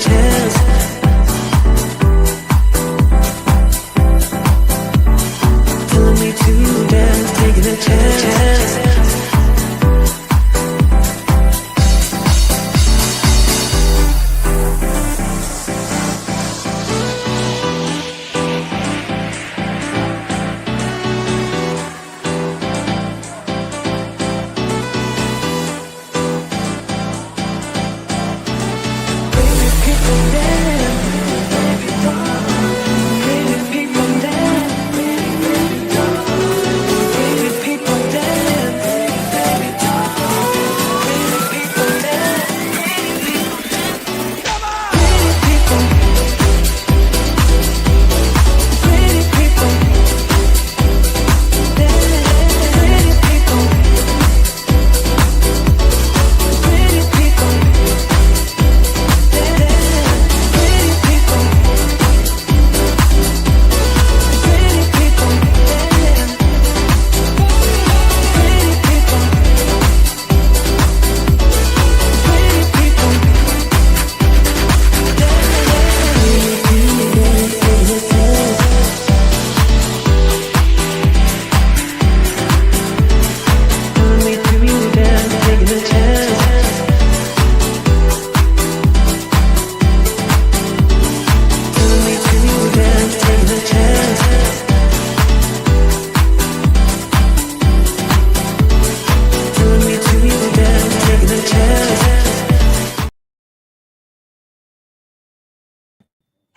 chance. Telling me to dance, taking a chance.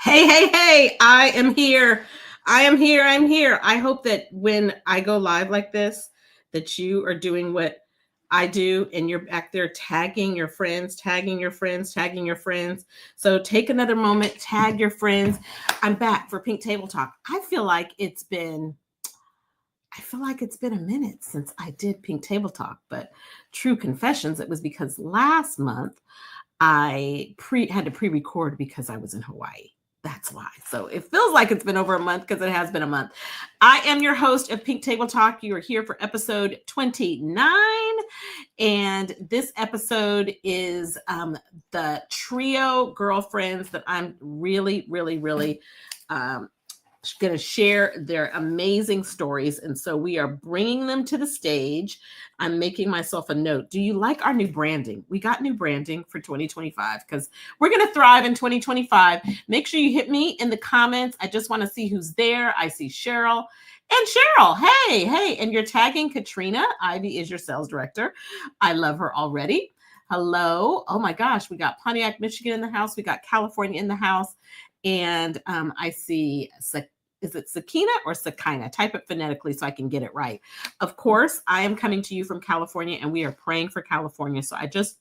Hey, I am here. I'm here. I hope that when I go live like this, that you are doing what I do and you're back there tagging your friends. So take another moment, tag your friends. I'm back for Pink Table Talk. I feel like it's been a minute since I did Pink Table Talk, but true confessions, it was because last month I had to pre-record because I was in Hawaii. That's why. So it feels like it's been over a month because it has been a month. I am your host of Pink Table Talk. You are here for episode 29. And this episode is the trio girlfriends that I'm really going to share their amazing stories. And so we are bringing them to the stage. I'm making myself a note. Do you like our new branding? We got new branding for 2025 because we're going to thrive in 2025. Make sure you hit me in the comments. I just want to see who's there. I see Cheryl. And Cheryl, hey, and you're tagging Katrina. Ivy is your sales director. I love her already. Hello. Oh my gosh, we got Pontiac, Michigan in the house. We got California in the house. And I see, is it Sakina or Sakina? Type it phonetically so I can get it right. Of course, I am coming to you from California and we are praying for California. So I just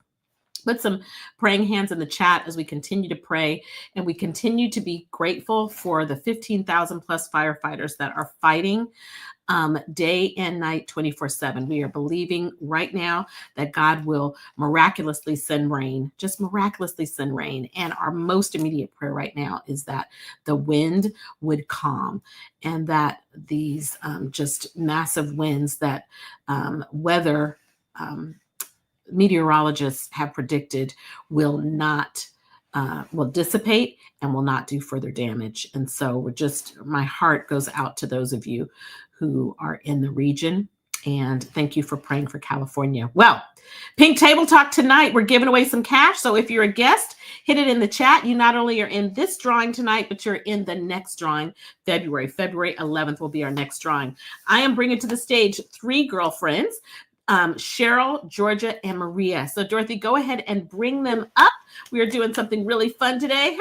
put some praying hands in the chat as we continue to pray. And we continue to be grateful for the 15,000 plus firefighters that are fighting day and night, 24/7. We are believing right now that God will miraculously send rain, just miraculously send rain. And our most immediate prayer right now is that the wind would calm and that these just massive winds that weather meteorologists have predicted will dissipate and will not do further damage. And so my heart goes out to those of you who are in the region. And thank you for praying for California. Well, Pink Table Talk tonight, we're giving away some cash. So if you're a guest, hit it in the chat. You not only are in this drawing tonight, but you're in the next drawing, February 11th will be our next drawing. I am bringing to the stage three girlfriends, Cheryl, Georgia, and Maria. So Dorothy, go ahead and bring them up. We are doing something really fun today.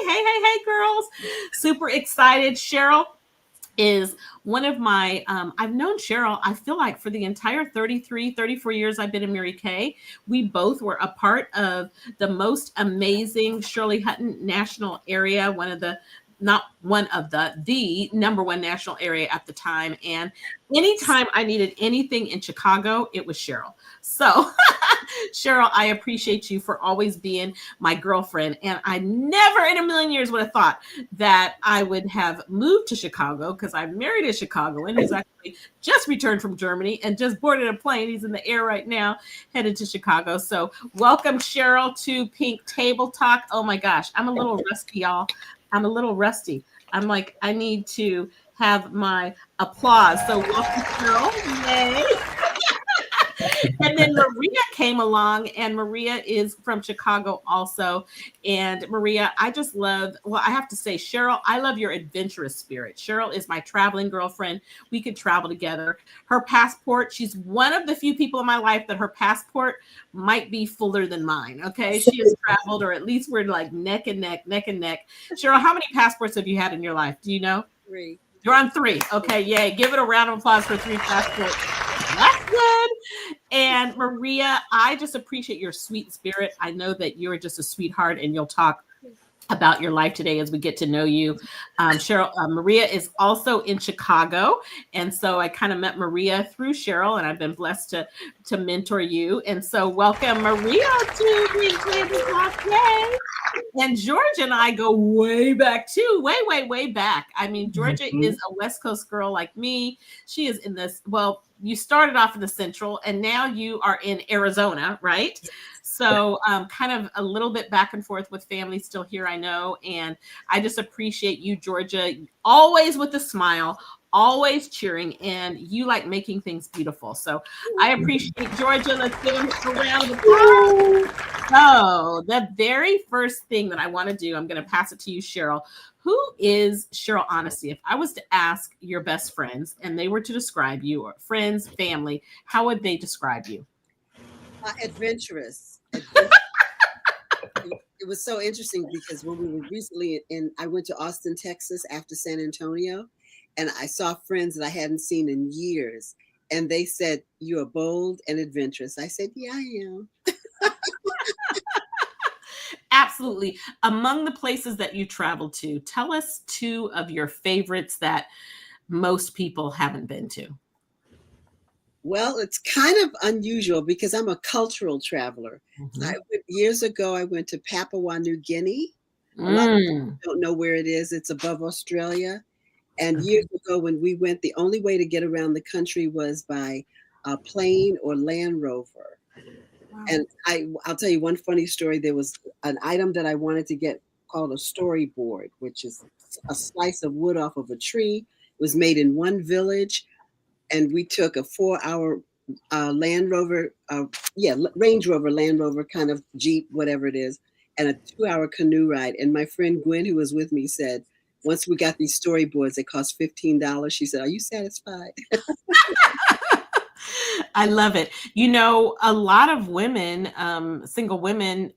Hey, girls. Super excited. Cheryl is one of my, I've known Cheryl, I feel like for the entire 34 years I've been in Mary Kay. We both were a part of the most amazing Shirley Hutton National Area, the number one national area at the time. And anytime I needed anything in Chicago, it was Cheryl. So Cheryl, I appreciate you for always being my girlfriend. And I never in a million years would have thought that I would have moved to Chicago because I married a Chicagoan who's actually just returned from Germany and just boarded a plane. He's in the air right now, headed to Chicago. So welcome, Cheryl, to Pink Table Talk. Oh my gosh, I'm a little rusty, y'all. I'm a little rusty. I'm like, I need to have my applause. So welcome, Cheryl. Yay. And then Maria came along, and Maria is from Chicago also. And Maria, I just love, well, I have to say, Cheryl, I love your adventurous spirit. Cheryl is my traveling girlfriend. We could travel together. Her passport, she's one of the few people in my life that her passport might be fuller than mine. Okay. She has traveled, or at least we're like neck and neck, neck and neck. Cheryl, how many passports have you had in your life? Do you know? 3. You're on 3. Okay. Yay. Give it a round of applause for 3 passports. That's good. And Maria, I just appreciate your sweet spirit. I know that you're just a sweetheart, and you'll talk about your life today as we get to know you. Cheryl, Maria is also in Chicago. And so I kind of met Maria through Cheryl, and I've been blessed to mentor you. And so welcome, Maria, to Big Table Talk. Yay. And Georgia and I go way back too, way, way, way back. I mean, Georgia is a West Coast girl like me. She is in this, well, you started off in the Central, and now you are in Arizona, right? So kind of a little bit back and forth with family still here, I know. And I just appreciate you, Georgia, always with a smile, always cheering, and you like making things beautiful. So I appreciate Georgia. Let's give him a round of applause. So the very first thing that I want to do, I'm going to pass it to you, Cheryl. Who is Cheryl Honesty? If I was to ask your best friends and they were to describe you, or friends, family, how would they describe you? Adventurous. It was so interesting because when we were recently I went to Austin, Texas after San Antonio, and I saw friends that I hadn't seen in years. And they said, "You are bold and adventurous." I said, "Yeah, I am." Absolutely. Among the places that you traveled to, tell us 2 of your favorites that most people haven't been to. Well, it's kind of unusual because I'm a cultural traveler. Years ago, I went to Papua New Guinea. A lot of people don't know where it is. It's above Australia. And years ago, when we went, the only way to get around the country was by a plane or Land Rover. Wow. And I'll tell you one funny story. There was an item that I wanted to get called a storyboard, which is a slice of wood off of a tree. It was made in one village. And we took a 4-hour Land Rover, Range Rover, Land Rover kind of Jeep, whatever it is, and a 2-hour canoe ride. And my friend Gwen, who was with me, said, once we got these storyboards, they cost $15. She said, "Are you satisfied?" I love it. You know, a lot of women, single women,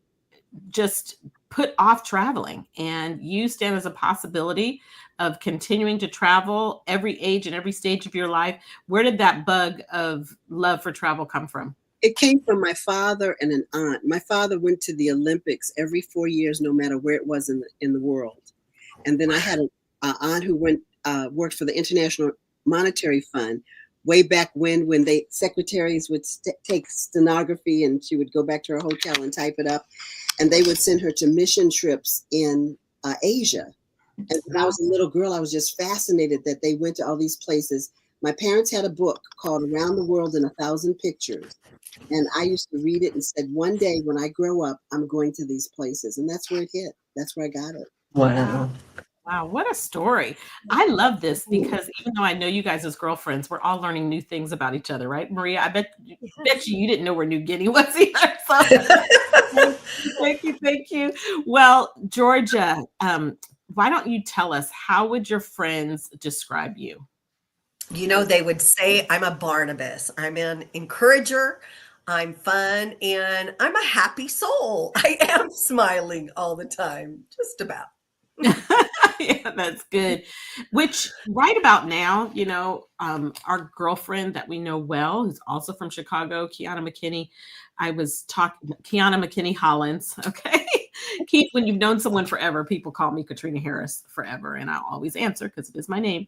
just put off traveling, and you stand as a possibility of continuing to travel every age and every stage of your life. Where did that bug of love for travel come from? It came from my father and an aunt. My father went to the Olympics every 4 years, no matter where it was in the world. And then I had an aunt who worked for the International Monetary Fund way back when secretaries would take stenography, and she would go back to her hotel and type it up. And they would send her to mission trips in Asia. And when I was a little girl, I was just fascinated that they went to all these places. My parents had a book called Around the World in 1,000 Pictures. And I used to read it and said, one day when I grow up, I'm going to these places. And that's where it hit. That's where I got it. Wow. Wow, what a story. I love this because even though I know you guys as girlfriends, we're all learning new things about each other, right, Maria? I bet you didn't know where New Guinea was either. So thank you. Well, Georgia, why don't you tell us, how would your friends describe you? You know, they would say I'm a Barnabas. I'm an encourager. I'm fun, and I'm a happy soul. I am smiling all the time, just about. Yeah, that's good. Which right about now, you know, our girlfriend that we know well, who's also from Chicago, Kiana McKinney. I was talking Kiana McKinney Hollins. Okay. Keith, when you've known someone forever, people call me Katrina Harris forever, and I'll always answer because it is my name.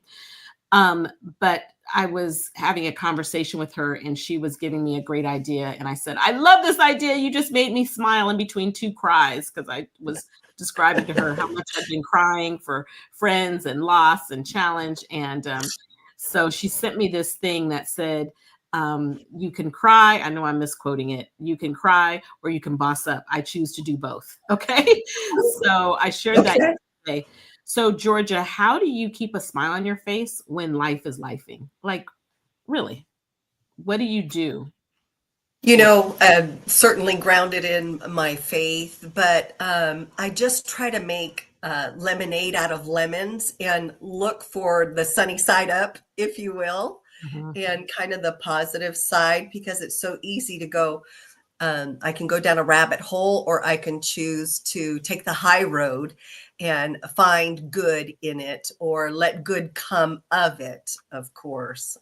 But I was having a conversation with her and she was giving me a great idea. And I said, I love this idea. You just made me smile in between two cries, because I was describing to her how much I've been crying for friends and loss and challenge. And so she sent me this thing that said, you can cry. I know I'm misquoting it. You can cry or you can boss up. I choose to do both. Okay. So I shared that Okay. yesterday. So Georgia, how do you keep a smile on your face when life is lifing? Like, really, what do you do? Certainly grounded in my faith, but I just try to make lemonade out of lemons and look for the sunny side up, if you will, Mhm. and kind of the positive side, because it's so easy to go. I can go down a rabbit hole, or I can choose to take the high road and find good in it, or let good come of it, of course.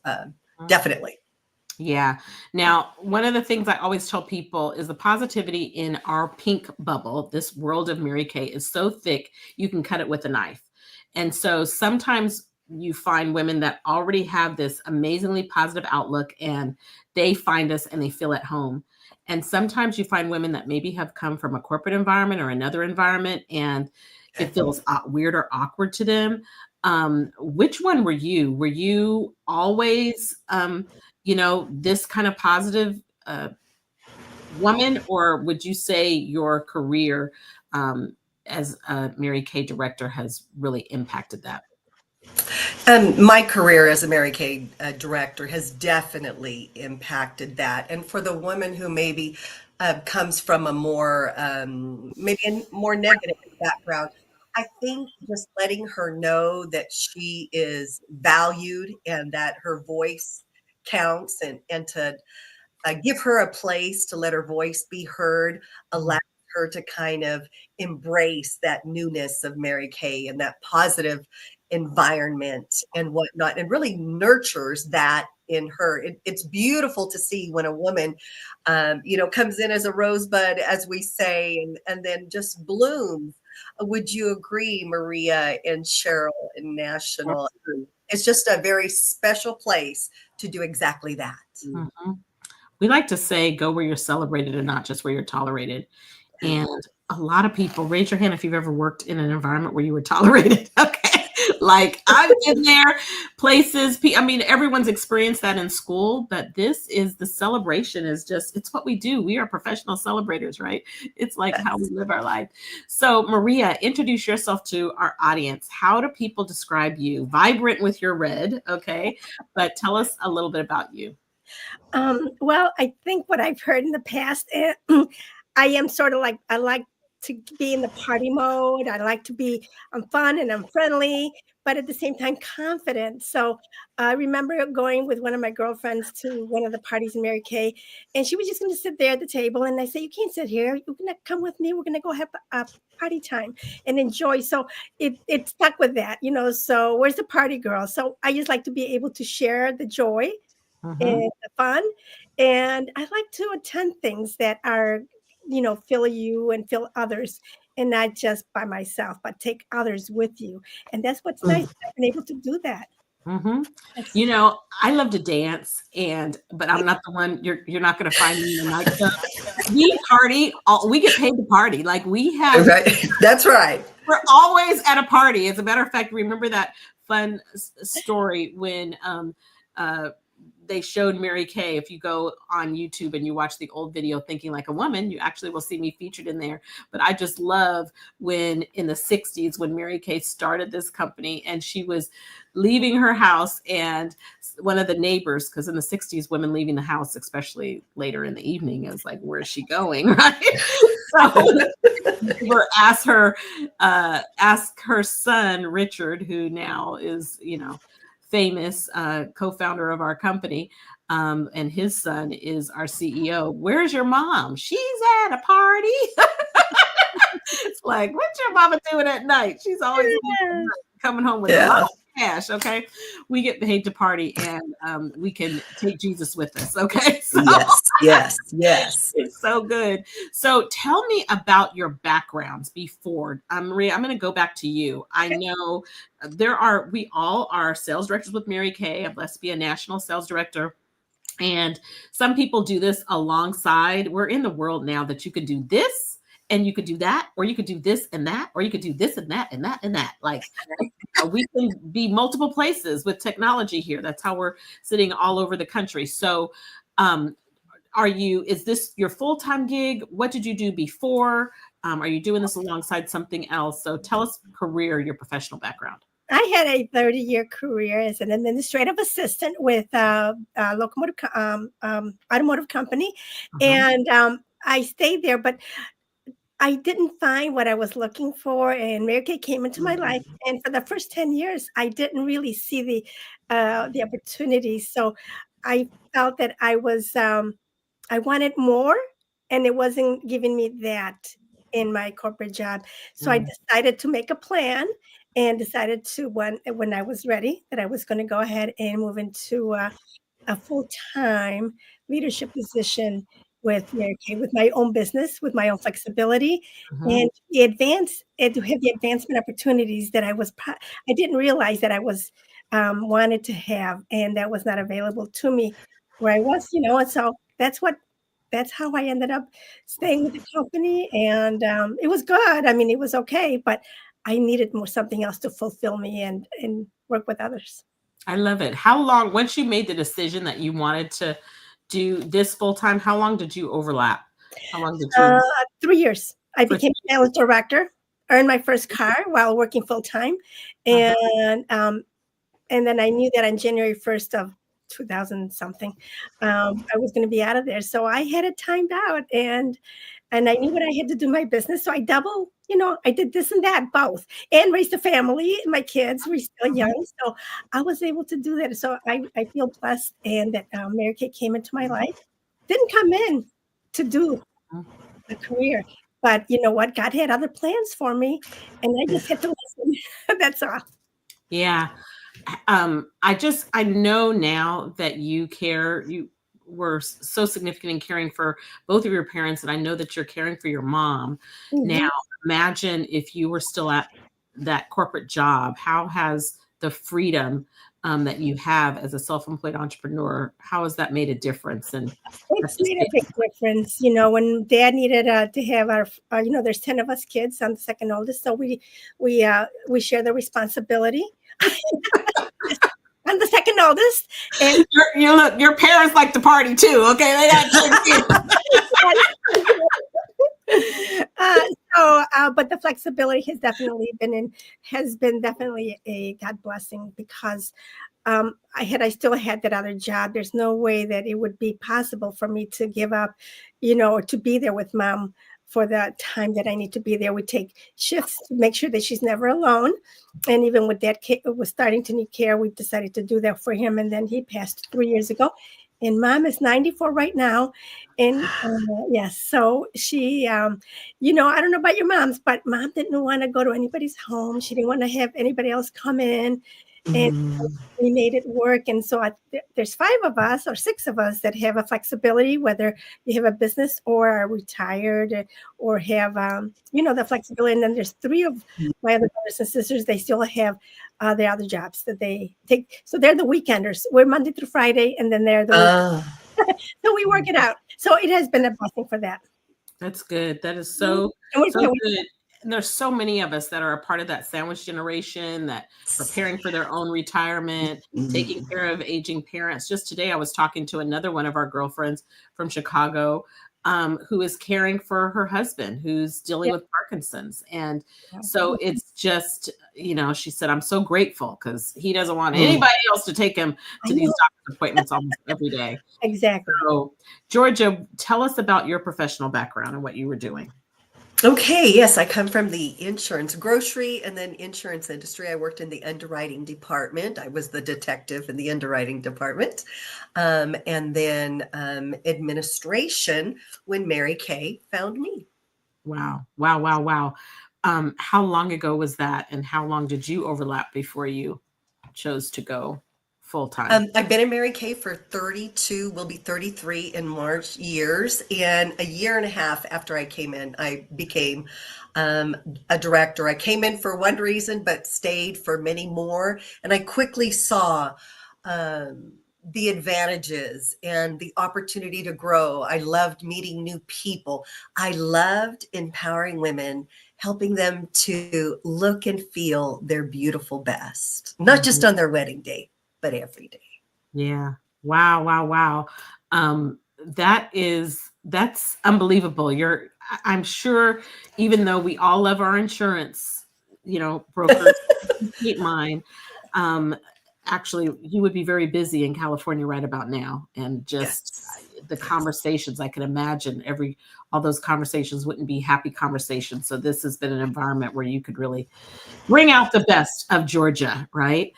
Definitely. Yeah. Now, one of the things I always tell people is the positivity in our pink bubble, this world of Mary Kay, is so thick, you can cut it with a knife. And so sometimes you find women that already have this amazingly positive outlook and they find us and they feel at home. And sometimes you find women that maybe have come from a corporate environment or another environment and it feels weird or awkward to them. Which one were you? Were you always, this kind of positive woman, or would you say your career as a Mary Kay director has really impacted that? My career as a Mary Kay director has definitely impacted that. And for the woman who maybe comes from a more, maybe a more negative background, I think just letting her know that she is valued and that her voice counts, and to give her a place to let her voice be heard, allow her to kind of embrace that newness of Mary Kay and that positive environment and whatnot, and really nurtures that in her. It's beautiful to see when a woman, comes in as a rosebud, as we say, and then just blooms. Would you agree, Maria and Cheryl and National? It's just a very special place to do exactly that. Mhm. We like to say go where you're celebrated and not just where you're tolerated. And a lot of people, raise your hand if you've ever worked in an environment where you were tolerated. Okay. Like I've been there, places, I mean, everyone's experienced that in school, but this is the celebration is just, it's what we do. We are professional celebrators, right? It's like how we live our life. So Maria, introduce yourself to our audience. How do people describe you? Vibrant with your red. Okay. But tell us a little bit about you. Well, I think what I've heard in the past, I am sort of like, I like to be in the party mode. I like to be, I'm fun and I'm friendly, but at the same time, confident. So I remember going with one of my girlfriends to one of the parties in Mary Kay, and she was just going to sit there at the table. And I said, you can't sit here. You're going to come with me. We're going to go have a party time and enjoy. So it stuck with that, so where's the party girl? So I just like to be able to share the joy Mhm. and the fun. And I like to attend things that are, fill you and fill others, and not just by myself, but take others with you. And that's what's nice. I've been able to do that. Mhm. That's, I love to dance, but I'm not the one you're not going to find me in a nightclub. We party, we get paid to party. Like Right. That's right. we're always at a party. As a matter of fact, remember that fun story when uh, they showed Mary Kay. If you go on YouTube and you watch the old video Thinking Like a Woman, you actually will see me featured in there. But I just love when in the 60s, when Mary Kay started this company and she was leaving her house, and one of the neighbors, because in the 60s, women leaving the house, especially later in the evening, is like, where is she going? Right. So neighbor ask her son, Richard, who now is, famous co-founder of our company, and his son is our CEO. Where's your mom? She's at a party. It's like, what's your mama doing at night? She's always yeah. coming home with a Yeah. lot. cash. Okay, we get paid to party, and we can take Jesus with us. Okay, so Yes, yes, yes. it's so good. So tell me about your backgrounds before. Maria, I'm going to go back to you. I know we all are sales directors with Mary Kay. I'm blessed to be a national sales director. And some people do this alongside. We're in the world now that you could do this and you could do that, or you could do this and that, or you could do this and that and that and that. Like we can be multiple places with technology here. That's how we're sitting all over the country. So, is this your full-time gig? What did you do before? Are you doing this alongside something else? So tell us your professional background. I had a 30-year career as an administrative assistant with a automotive company, and I stayed there, but I didn't find what I was looking for, and Mary Kay came into my life, and for the first 10 years, I didn't really see the opportunities. So I felt that I wanted more, and it wasn't giving me that in my corporate job. So I decided to make a plan and decided to when I was ready that I was going to go ahead and move into a full-time leadership position with Mary Kay, with my own business, with my own flexibility, and to have the advancement opportunities that I didn't realize that I was wanted to have, and that was not available to me where I was, and so that's how I ended up staying with the company, and it was good. I mean, it was okay, but I needed something else to fulfill me and work with others. I love it. How long, once you made the decision that you wanted to do this full time, how long did you overlap? How long did you? 3 years. I became sales director, earned my first car while working full time, and then I knew that on January 1st of 2000 something, I was going to be out of there. So I had it timed out, and I knew what I had to do my business. So I did this and that, both, and raised a family. My kids were still young. So I was able to do that. So I feel blessed, and that Mary Kay came into my life. Didn't come in to do a career, but you know what? God had other plans for me, and I just had to listen. That's all. Yeah. I know now that you were so significant in caring for both of your parents, and I know that you're caring for your mom. Now, imagine if you were still at that corporate job. How has the freedom that you have as a self-employed entrepreneur, how has that made a difference? And it's made a big difference. When Dad needed to have there's 10 of us kids. I'm the second oldest, so we share the responsibility. I'm the second oldest, and your parents like to party too. Okay, they got but the flexibility has been definitely a God blessing, because I still had that other job. There's no way that it would be possible for me to give up, or to be there with Mom for the time that I need to be there. We take shifts to make sure that she's never alone. And even with Dad was starting to need care, we decided to do that for him. And then he passed 3 years ago. And Mom is 94 right now. And yes, so she, I don't know about your moms, but Mom didn't want to go to anybody's home. She didn't want to have anybody else come in. And we made it work. And so there's 5 of us or 6 of us that have a flexibility, whether you have a business or are retired or have, the flexibility. And then there's 3 of my other brothers and sisters. They still have their other jobs that they take. So they're the weekenders. We're Monday through Friday, and then they're the so we work it out. So it has been a blessing for that. That's good. That is so good. And there's so many of us that are a part of that sandwich generation, that preparing for their own retirement, taking care of aging parents. Just today, I was talking to another one of our girlfriends from Chicago, who is caring for her husband, who's dealing with Parkinson's. And so it's just, she said, I'm so grateful because he doesn't want anybody else to take him to these doctor's appointments almost every day. Exactly. So, Georgia, tell us about your professional background and what you were doing. Okay, yes, I come from the insurance, grocery, and then insurance industry. I worked in the underwriting department. I was the detective in the underwriting department. And then administration when Mary Kay found me. Wow. How long ago was that? And how long did you overlap before you chose to go full time? I've been in Mary Kay for 32, will be 33 in March years. And a year and a half after I came in, I became a director. I came in for one reason, but stayed for many more. And I quickly saw the advantages and the opportunity to grow. I loved meeting new people. I loved empowering women, helping them to look and feel their beautiful best, not just on their wedding day, but every day. Yeah. Wow. Wow. Wow. That's unbelievable. I'm sure, even though we all love our insurance, brokers, hate mine. Actually, you would be very busy in California right about now. And just the conversations, I can imagine all those conversations wouldn't be happy conversations. So this has been an environment where you could really bring out the best of Georgia, right?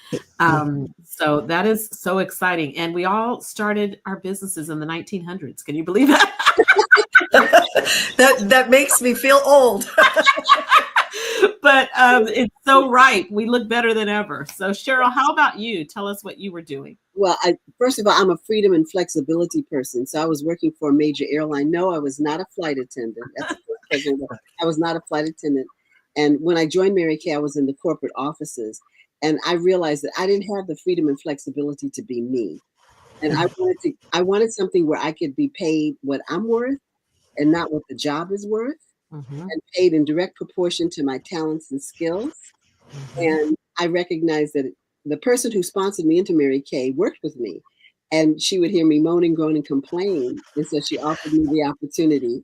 So that is so exciting. And we all started our businesses in the 1900s. Can you believe that? That makes me feel old. But it's so right. We look better than ever. So Cheryl, how about you? Tell us what you were doing. Well, first of all, I'm a freedom and flexibility person. So I was working for a major airline. No, I was not a flight attendant. That's the first thing. I was not a flight attendant. And when I joined Mary Kay, I was in the corporate offices. And I realized that I didn't have the freedom and flexibility to be me. And I wanted something where I could be paid what I'm worth and not what the job is worth, and paid in direct proportion to my talents and skills. And I recognized that the person who sponsored me into Mary Kay worked with me, and she would hear me moaning, groan, and complain. And so she offered me the opportunity.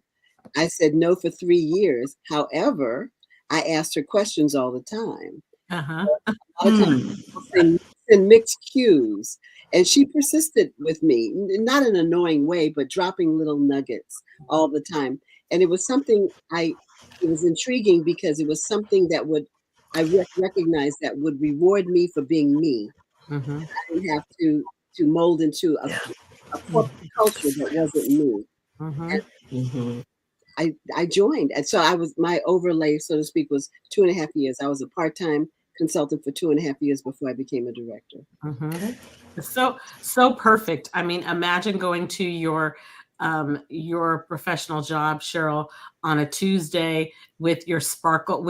I said no for 3 years. However, I asked her questions all the time. A lot of times people send mixed cues. And she persisted with me, not in an annoying way, but dropping little nuggets all the time. And it was something it was intriguing because it was something that recognized that would reward me for being me. I didn't have to mold into a corporate culture that wasn't me. And I joined. And so my overlay, so to speak, was 2.5 years. I was a part-time consultant for 2.5 years before I became a director. So perfect. I mean, imagine going to your professional job, Cheryl, on a Tuesday with your sparkle.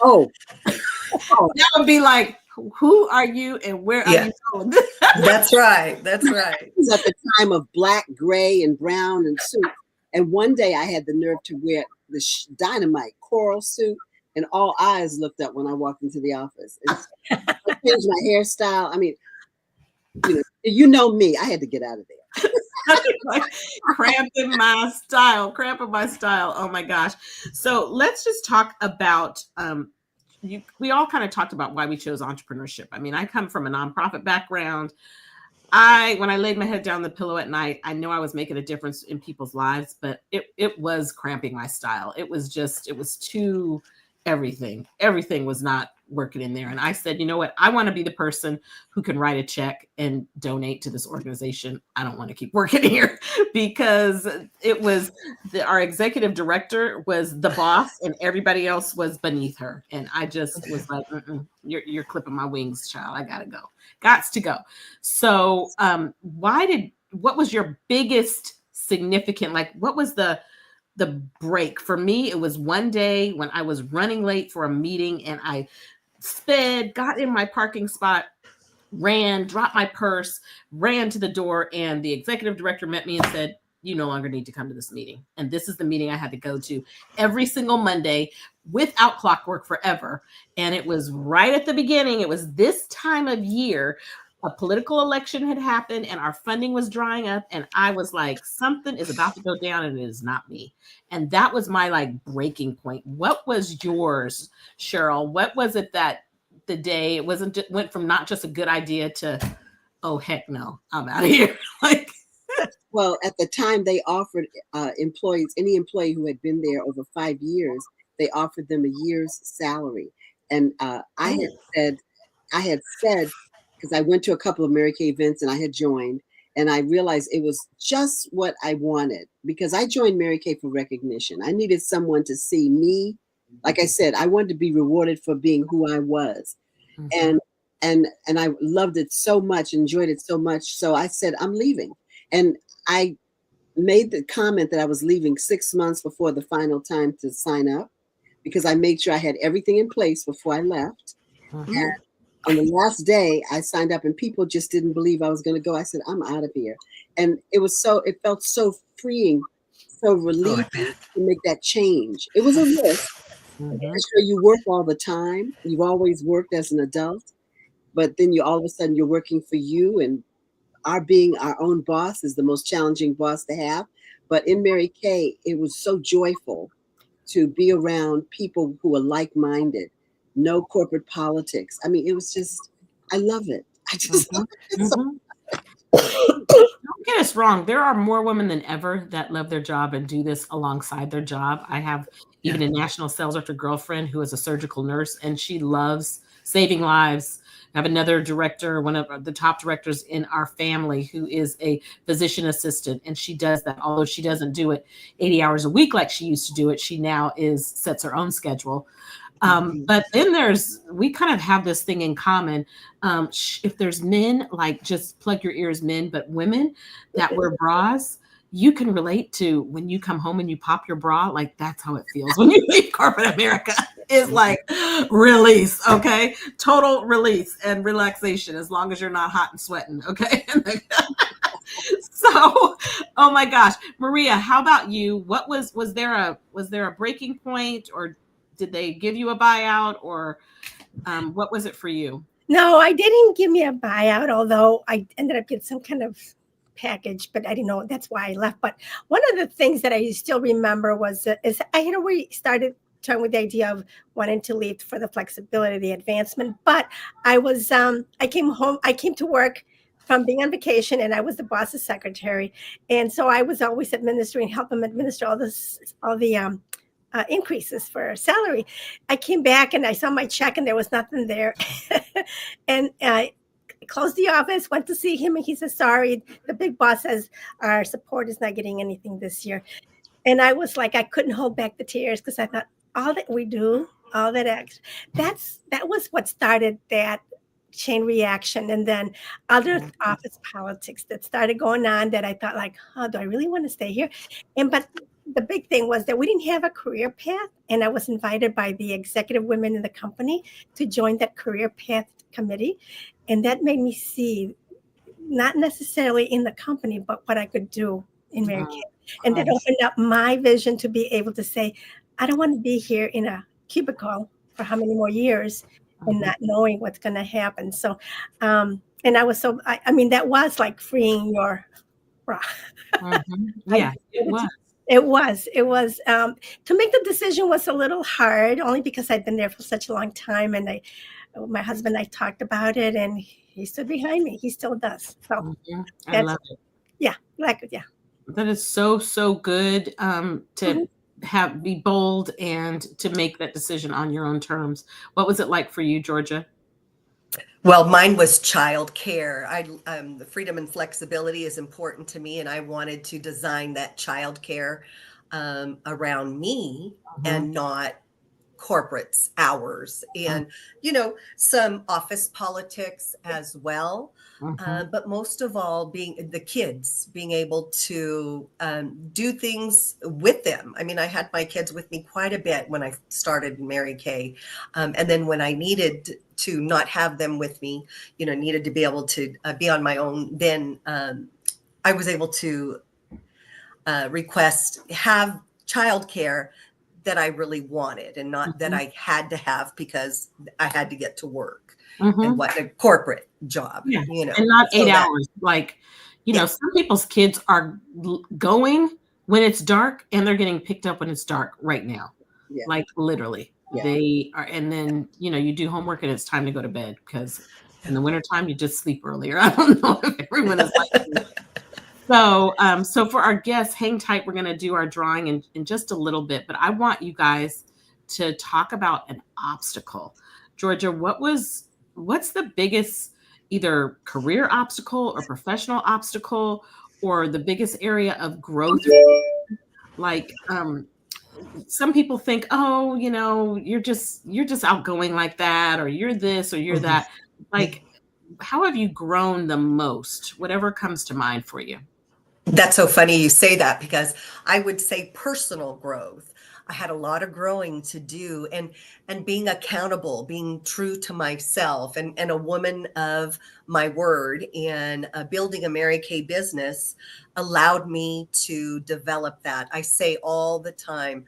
Oh, that would be like, who are you and where are you going? That's right. That's right. It was at the time of black, gray, and brown and suit. And one day I had the nerve to wear the dynamite coral suit, and all eyes looked up when I walked into the office. And I changed my hairstyle. I mean, you know me. I had to get out of there. Like, cramping my style. Oh my gosh. So let's just talk about we all kind of talked about why we chose entrepreneurship. I mean, I come from a nonprofit background. When I laid my head down the pillow at night, I know I was making a difference in people's lives, but it was cramping my style. It was too everything. Everything was not working in there. And I said, you know what? I want to be the person who can write a check and donate to this organization. I don't want to keep working here, because it was our executive director was the boss and everybody else was beneath her. And I just was like, you're clipping my wings, child. I gotta go. Gots to go. So what was your biggest significant, what was the break? For me, it was one day when I was running late for a meeting and I got in my parking spot, ran, dropped my purse, ran to the door, and the executive director met me and said, you no longer need to come to this meeting. And this is the meeting I had to go to every single Monday without clockwork forever. And it was right at the beginning. It was this time of year. A political election had happened and our funding was drying up. And I was like, something is about to go down and it is not me. And that was my breaking point. What was yours, Cheryl? What was it that the day it went from not just a good idea to, oh, heck no, I'm out of here. Well, at the time they offered employees, any employee who had been there over 5 years, they offered them a year's salary. And I had said, because I went to a couple of Mary Kay events and I had joined, and I realized it was just what I wanted, because I joined Mary Kay for recognition. I needed someone to see me. Like I said, I wanted to be rewarded for being who I was. And and I loved it so much, enjoyed it so much. So I said, I'm leaving. And I made the comment that I was leaving 6 months before the final time to sign up, because I made sure I had everything in place before I left. Mhm. And on the last day, I signed up and people just didn't believe I was going to go. I said, I'm out of here. And it felt so freeing, so Oh, I relieving bet. to make that change. It was a risk. Mhm. Sure, you work all the time. You've always worked as an adult, but then you all of a sudden you're working for you, and our being our own boss is the most challenging boss to have. But in Mary Kay, it was so joyful to be around people who are like-minded, no corporate politics. I mean, it was just, I love it. I just love Mhm. it so. Mhm. Don't get us wrong. There are more women than ever that love their job and do this alongside their job. I have Yeah. even a national sales director girlfriend who is a surgical nurse, and she loves saving lives. I have another director, one of the top directors in our family, who is a physician assistant, and she does that. Although she doesn't do it 80 hours a week like she used to do it, she now sets her own schedule. But then we kind of have this thing in common. If there's men, like just plug your ears, men, but women that wear bras, you can relate to when you come home and you pop your bra. Like that's how it feels when you leave corporate America. It's like release, okay? Total release and relaxation as long as you're not hot and sweating, okay? So, oh my gosh, Maria, how about you? What was there a breaking point, or did they give you a buyout, or what was it for you? No, I didn't give me a buyout, although I ended up getting some kind of package, but I didn't know that's why I left. But one of the things that I still remember was is I had already started talking with the idea of wanting to leave for the flexibility, the advancement. But I came home, I came to work from being on vacation, and I was the boss's secretary, and so I was always administering, help him administer all the increases for salary. I came back and I saw my check and there was nothing there. And I closed the office, went to see him, and he says, sorry, the big boss says our support is not getting anything this year. And I was like, I couldn't hold back the tears because I thought all that we do, all that that was what started that chain reaction, and then other office politics that started going on that I thought like, oh, do I really want to stay here? And but the big thing was that we didn't have a career path, and I was invited by the executive women in the company to join that career path committee, and that made me see not necessarily in the company, but what I could do in Mary Kay. And that opened up my vision to be able to say, I don't want to be here in a cubicle for how many more years and not knowing what's going to happen. So, and I was I mean, that was like freeing your bra. Yeah, it was. It was to make the decision was a little hard, only because I'd been there for such a long time, and my husband and I talked about it, and he stood behind me. He still does. So I that's love it. yeah, like yeah. That is so so good to Mhm. be bold and to make that decision on your own terms. What was it like for you, Georgia? Well, mine was childcare. The freedom and flexibility is important to me, and I wanted to design that childcare around me Mhm. and not corporate's hours, and some office politics as well. Mhm. But most of all, being the kids, being able to do things with them. I mean, I had my kids with me quite a bit when I started Mary Kay, and then when I needed to not have them with me, needed to be able to be on my own, then I was able to have childcare that I really wanted, and not that Mhm. I had to have because I had to get to work and Mhm. what a corporate job, Yeah, and not so 8 that, hours. Like, yeah, some people's kids are going when it's dark, and they're getting picked up when it's dark right now. Yeah, Like, literally. yeah. They are, and then, you do homework and it's time to go to bed because in the wintertime, you just sleep earlier. I don't know if everyone is like me. So for our guests, hang tight. We're going to do our drawing in just a little bit, but I want you guys to talk about an obstacle. Georgia, what's the biggest either career obstacle or professional obstacle or the biggest area of growth? Like, some people think, oh, you're just outgoing like that, or you're this or you're mhm. that. Like, how have you grown the most? Whatever comes to mind for you. That's so funny you say that, because I would say personal growth. I had a lot of growing to do, and being accountable, being true to myself, and a woman of my word, and building a Mary Kay business allowed me to develop that. I say all the time,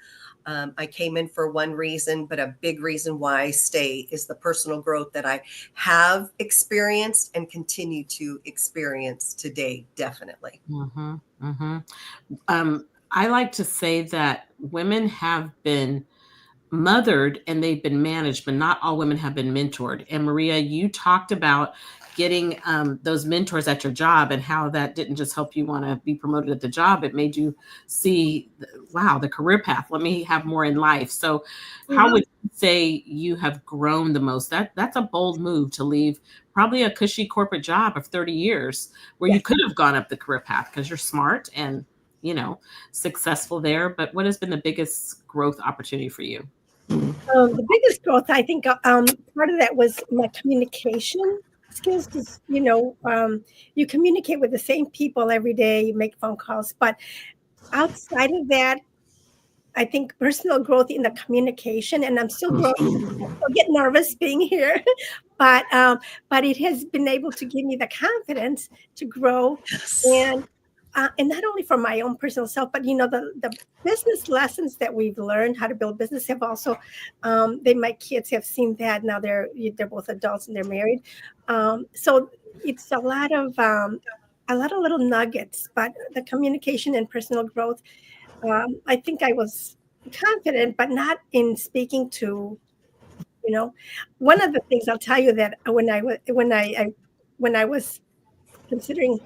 I came in for one reason, but a big reason why I stay is the personal growth that I have experienced and continue to experience today, definitely. Mm-hmm, mm-hmm. I like to say that women have been mothered and they've been managed, but not all women have been mentored. And Maria, you talked about getting those mentors at your job and how that didn't just help you want to be promoted at the job. It made you see, wow, the career path. Let me have more in life. So how would you say you have grown the most? That's a bold move to leave probably a cushy corporate job of 30 years where you could have gone up the career path because you're smart and, successful there. But what has been the biggest growth opportunity for you? The biggest growth, I think, part of that was my communication skills, because you communicate with the same people every day, you make phone calls, but outside of that, I think personal growth in the communication, and I'm still growing. I still get nervous being here, but it has been able to give me the confidence to grow, and not only for my own personal self, but the business lessons that we've learned how to build business have also, my kids have seen that now. They're both adults and they're married, so it's a lot of little nuggets. But the communication and personal growth, I think I was confident, but not in speaking to, one of the things I'll tell you, that when I was considering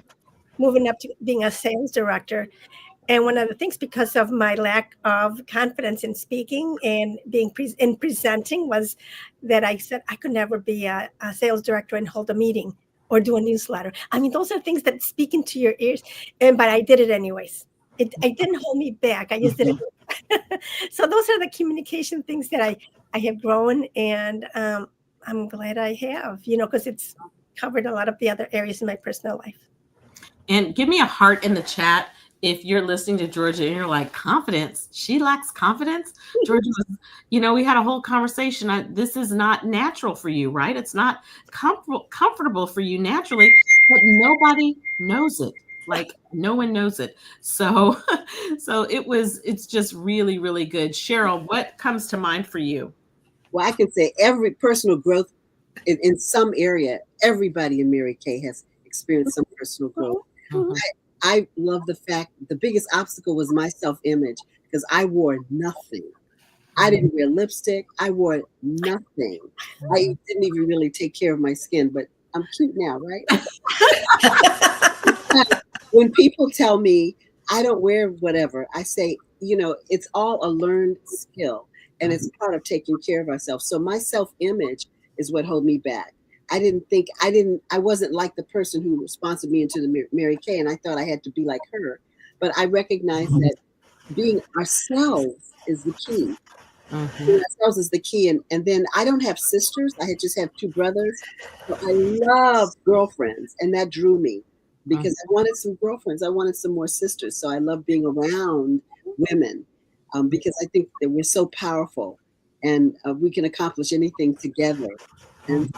moving up to being a sales director, and one of the things, because of my lack of confidence in speaking and being in presenting, was that I said I could never be a sales director and hold a meeting or do a newsletter. I mean, those are things that speak into your ears, but I did it anyways. It didn't hold me back. I just did it. So those are the communication things that I have grown, and I'm glad I have, because it's covered a lot of the other areas in my personal life. And give me a heart in the chat if you're listening to Georgia and you're like, confidence? She lacks confidence? Georgia was, we had a whole conversation. This is not natural for you, right? It's not comfortable for you naturally, but nobody knows it. Like, no one knows it. So it's just really, really good. Cheryl, what comes to mind for you? Well, I can say every personal growth in some area, everybody in Mary Kay has experienced some personal growth. Mhm. I love the fact the biggest obstacle was my self-image, because I wore nothing. I didn't wear lipstick. I wore nothing. I didn't even really take care of my skin, but I'm cute now, right? When people tell me I don't wear whatever, I say, it's all a learned skill, and it's part of taking care of ourselves. So my self-image is what held me back. I wasn't like the person who sponsored me into the Mary Kay, and I thought I had to be like her. But I recognized that being ourselves is the key. Being ourselves is the key. And then I don't have sisters. I just have two brothers. So I love girlfriends, and that drew me, because I wanted some girlfriends. I wanted some more sisters. So I love being around women, because I think that we're so powerful, and we can accomplish anything together. And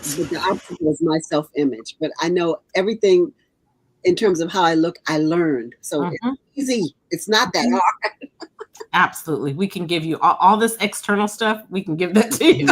so the obstacle was my self-image, but I know everything in terms of how I look, I learned. So it's easy. It's not that hard. Absolutely. We can give you all this external stuff. We can give that to you.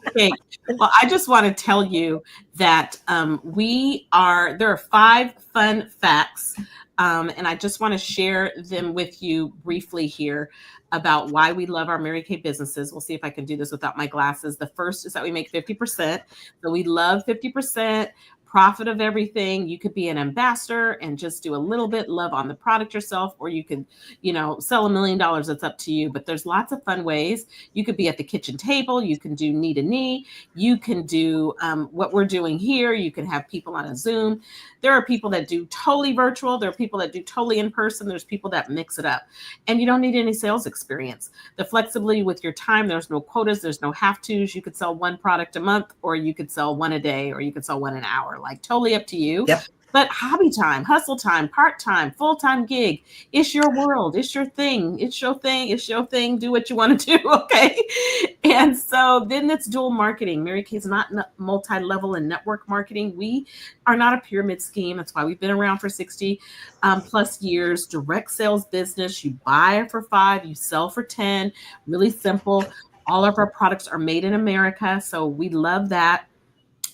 Okay. Well, I just want to tell you that there are 5 fun facts. And I just want to share them with you briefly here about why we love our Mary Kay businesses. We'll see if I can do this without my glasses. The first is that we make 50%. So we love 50% profit of everything. You could be an ambassador and just do a little bit, love on the product yourself, or you could, sell $1 million. It's up to you. But there's lots of fun ways. You could be at the kitchen table. You can do knee to knee. You can do what we're doing here. You can have people on a Zoom. There are people that do totally virtual. There are people that do totally in person. There's people that mix it up. And you don't need any sales experience. The flexibility with your time, there's no quotas, there's no have tos. You could sell one product a month, or you could sell one a day, or you could sell one an hour, like totally up to you. Yep. But hobby time, hustle time, part-time, full-time gig, it's your world, it's your thing, it's your thing, it's your thing, do what you want to do, okay? And so then it's dual marketing. Mary Kay's not multi-level and network marketing. We are not a pyramid scheme. That's why we've been around for 60 plus years. Direct sales business, you buy for 5, you sell for 10, really simple. All of our products are made in America, so we love that.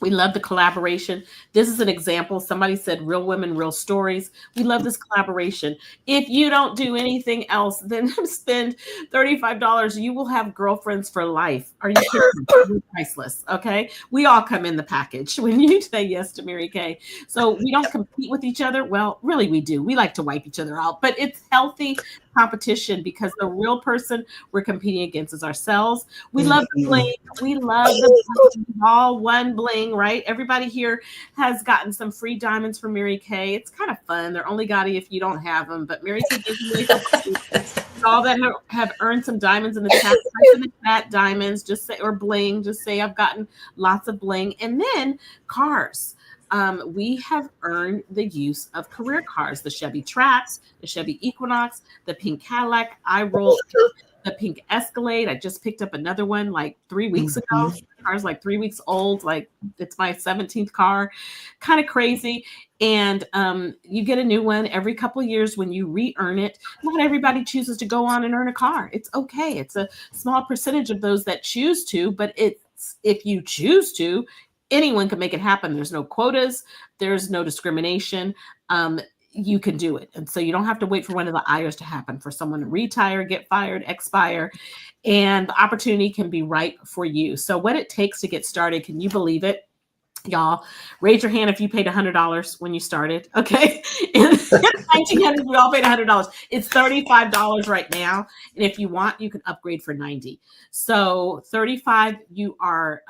We love the collaboration. This is an example. Somebody said real women, real stories. We love this collaboration. If you don't do anything else, then spend $35. You will have girlfriends for life. Are you kidding? You're priceless. Okay. We all come in the package when you say yes to Mary Kay. So we don't compete with each other. Well, really we do. We like to wipe each other out, but it's healthy competition, because the real person we're competing against is ourselves. We love the bling. We love the bling. All one bling, right? Everybody here has gotten some free diamonds from Mary Kay. It's kind of fun. They're only gaudy if you don't have them, but Mary Kay gives away some all that have earned some diamonds in the chat. Type in the chat diamonds, just say, or bling, just say I've gotten lots of bling. And then cars. We have earned the use of career cars, the Chevy Trax, the Chevy Equinox, the pink Cadillac. I rolled the pink Escalade. I just picked up another one like 3 weeks ago. The car's like 3 weeks old. Like it's my 17th car, kind of crazy. And you get a new one every couple of years when you re-earn it. Not everybody chooses to go on and earn a car. It's okay. It's a small percentage of those that choose to, but if you choose to, anyone can make it happen. There's no quotas. There's no discrimination. You can do it. And so you don't have to wait for one of the IRs to happen, for someone to retire, get fired, expire, and the opportunity can be right for you. So what it takes to get started, can you believe it? Y'all, raise your hand if you paid $100 when you started. Okay. In 1900, we all paid $100. It's $35 right now. And if you want, you can upgrade for $90. So $35, you are,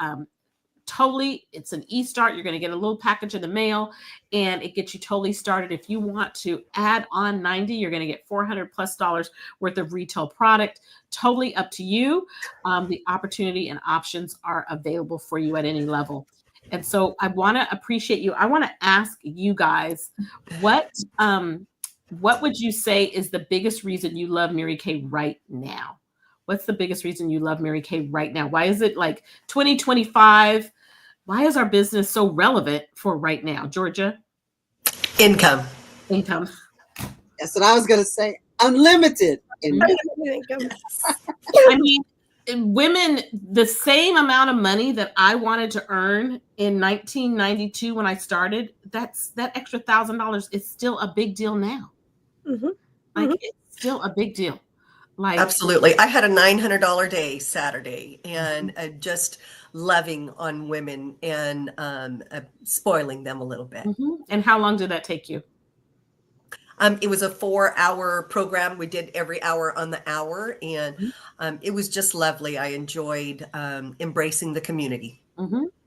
totally, it's an e-start. You're going to get a little package in the mail and it gets you totally started. If you want to add on $90, you're going to get $400+ worth of retail product. Totally up to you. The opportunity and options are available for you at any level. And so I want to appreciate you. I want to ask you guys, what would you say is the biggest reason you love Mary Kay right now? What's the biggest reason you love Mary Kay right now? Why is it like 2025? Why is our business so relevant for right now, Georgia? Income. That's what I was going to say. Unlimited income. I mean, women, the same amount of money that I wanted to earn in 1992 when I started, that extra $1,000 is still a big deal now. It's still a big deal. Absolutely. I had a $900 day Saturday, and just loving on women and spoiling them a little bit. And how long did that take you? It was a 4-hour program. We did every hour on the hour, and it was just lovely. I enjoyed embracing the community.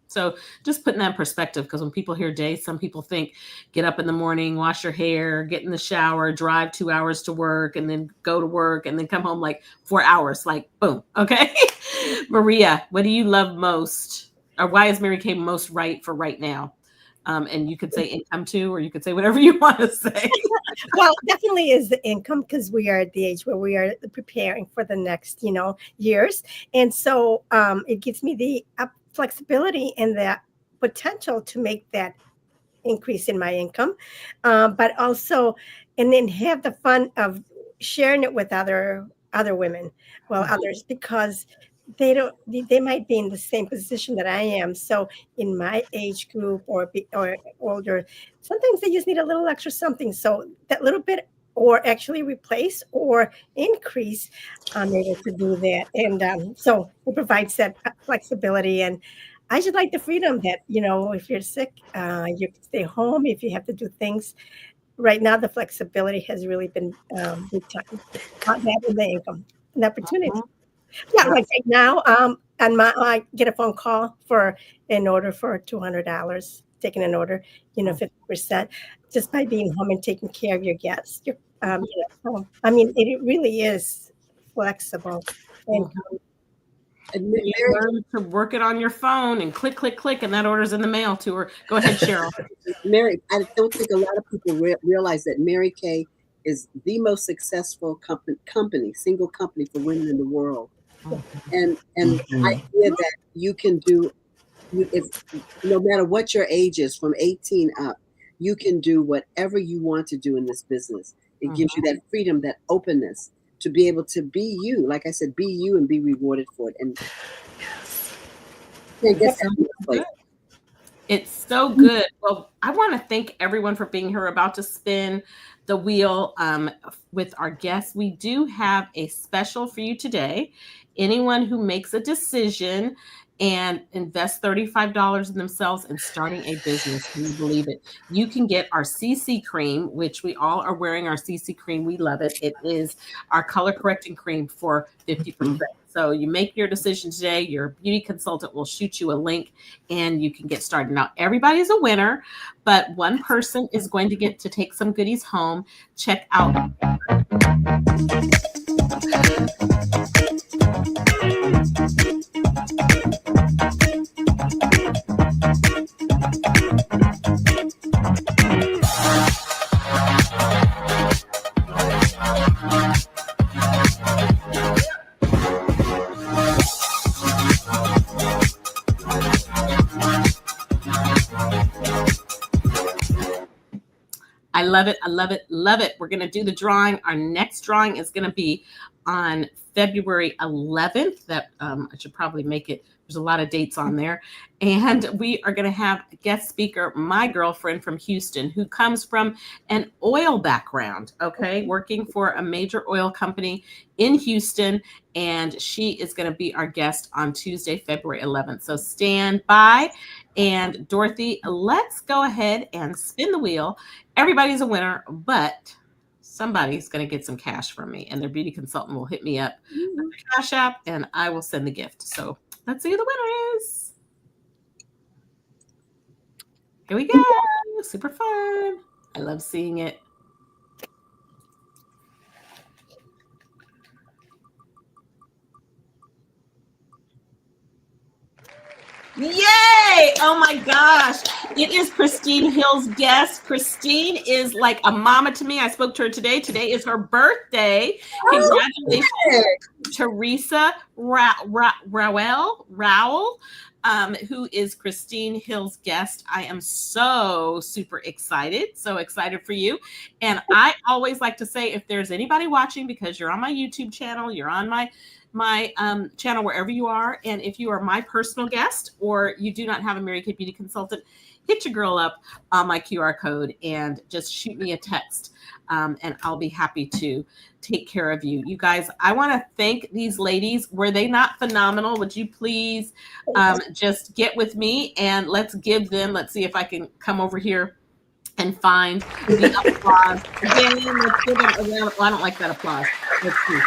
So just putting that in perspective, because when people hear day, some people think get up in the morning, wash your hair, get in the shower, drive 2 hours to work, and then go to work, and then come home like 4 hours, like boom. Okay. Maria, what do you love most? Or why is Mary Kay most right for right now? And you could say income too, or you could say whatever you want to say. Well, definitely is the income, because we are at the age where we are preparing for the next, years. And so it gives me the flexibility and the potential to make that increase in my income, but also, and then have the fun of sharing it with other women, others, because they might be in the same position that I am. So in my age group or older, sometimes they just need a little extra something. So that little bit, or actually replace or increase, I'm able to do that. And so it provides that flexibility. And I just like the freedom that, if you're sick, you can stay home. If you have to do things right now, the flexibility has really been big time. Not having the income and opportunity. Yeah, like right now, and I get a phone call for an order for $200, taking an order, 50%, just by being home and taking care of your guests. I mean, it really is flexible. And And You learn to work it on your phone and click, click, click, and that order's in the mail to her. Go ahead, Cheryl. Mary, I don't think a lot of people realize that Mary Kay is the most successful company, single company for women in the world. And the idea that you can do, if no matter what your age is, from 18 up, you can do whatever you want to do in this business. It gives you that freedom, that openness to be able to be you. Like I said, be you and be rewarded for it. And can't get that place. It's so good. Well, I want to thank everyone for being here. We're about to spin the wheel with our guests. We do have a special for you today. Anyone who makes a decision and invest $35 in themselves and starting a business, can you believe it? You can get our CC cream, which we all are wearing our CC cream. We love it. It is our color correcting cream for 50%. So you make your decision today. Your beauty consultant will shoot you a link and you can get started. Now, everybody's a winner, but one person is going to get to take some goodies home. Check out. I love it. I love it. Love it. We're going to do the drawing. Our next drawing is going to be on February 11th. That I should probably make it. There's a lot of dates on there. And we are going to have a guest speaker, my girlfriend from Houston, who comes from an oil background, okay, working for a major oil company in Houston. And she is going to be our guest on Tuesday, February 11th. So stand by. And Dorothy, let's go ahead and spin the wheel. Everybody's a winner, but somebody's going to get some cash from me, and their beauty consultant will hit me up with the Cash App, and I will send the gift. So let's see who the winner is. Here we go. Super fun. I love seeing it. Yay! Oh my gosh. It is Christine Hill's guest. Christine is like a mama to me. I spoke to her today. Today is her birthday. Congratulations, Teresa Rowell, who is Christine Hill's guest. I am so super excited. So excited for you. And I always like to say, if there's anybody watching, because you're on my YouTube channel, you're on my channel, wherever you are. And if you are my personal guest or you do not have a Mary Kay Beauty Consultant, hit your girl up on my QR code and just shoot me a text. And I'll be happy to take care of you. You guys, I want to thank these ladies. Were they not phenomenal? Would you please just get with me and let's give them, let's see if I can come over here and find the applause. Again, let's give them a round. Well, I don't like that applause. Let's see.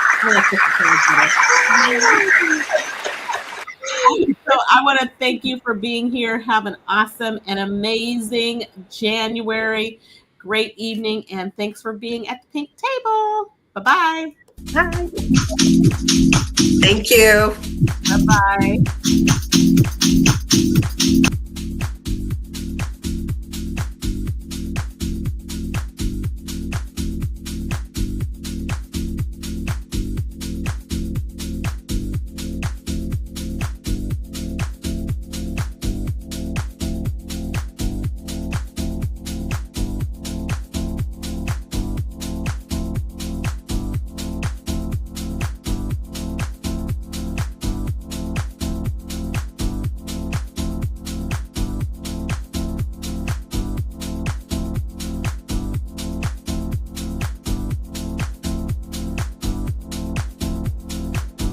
So I want to thank you for being here. Have an awesome and amazing January. Great evening. And thanks for being at the pink table. Bye-bye. Bye. Thank you. Bye-bye.